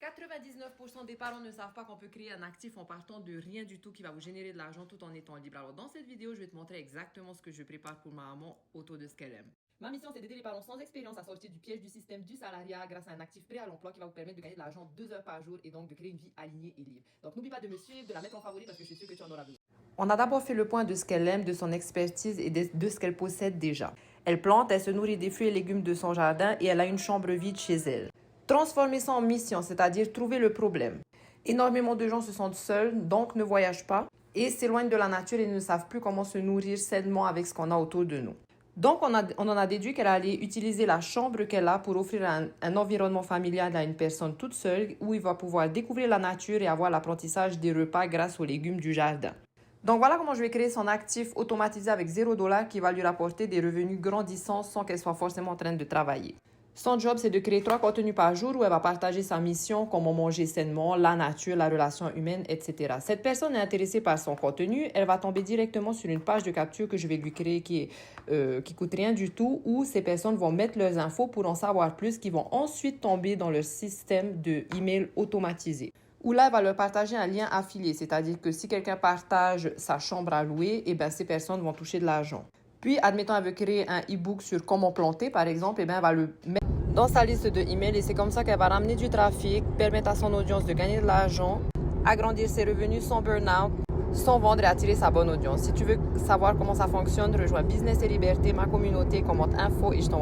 99% des parents ne savent pas qu'on peut créer un actif en partant de rien du tout qui va vous générer de l'argent tout en étant libre. Alors dans cette vidéo, je vais te montrer exactement ce que je prépare pour ma maman autour de ce qu'elle aime. Ma mission, c'est d'aider les parents sans expérience à sortir du piège du système du salariat grâce à un actif prêt à l'emploi qui va vous permettre de gagner de l'argent 2 heures par jour et donc de créer une vie alignée et libre. Donc n'oublie pas de me suivre, de la mettre en favori parce que je suis sûre que tu en auras besoin. On a d'abord fait le point de ce qu'elle aime, de son expertise et de ce qu'elle possède déjà. Elle plante, elle se nourrit des fruits et légumes de son jardin et elle a une chambre vide chez elle. Transformer ça en mission, c'est-à-dire trouver le problème. Énormément de gens se sentent seuls, donc ne voyagent pas et s'éloignent de la nature et ne savent plus comment se nourrir sainement avec ce qu'on a autour de nous. Donc, on en a déduit qu'elle allait utiliser la chambre qu'elle a pour offrir un environnement familial à une personne toute seule où il va pouvoir découvrir la nature et avoir l'apprentissage des repas grâce aux légumes du jardin. Donc, voilà comment je vais créer son actif automatisé avec $0 qui va lui rapporter des revenus grandissants sans qu'elle soit forcément en train de travailler. Son job, c'est de créer 3 contenus par jour où elle va partager sa mission, comment manger sainement, la nature, la relation humaine, etc. Cette personne est intéressée par son contenu, elle va tomber directement sur une page de capture que je vais lui créer qui coûte rien du tout, où ces personnes vont mettre leurs infos pour en savoir plus, qui vont ensuite tomber dans leur système de email automatisé. Où là, elle va leur partager un lien affilié, c'est-à-dire que si quelqu'un partage sa chambre à louer, ces personnes vont toucher de l'argent. Puis, admettons, elle veut créer un e-book sur comment planter, par exemple, elle va le mettre dans sa liste de emails et c'est comme ça qu'elle va ramener du trafic, permettre à son audience de gagner de l'argent, agrandir ses revenus sans burn-out, sans vendre et attirer sa bonne audience. Si tu veux savoir comment ça fonctionne, rejoins Business et Liberté, ma communauté, commente info et je t'envoie.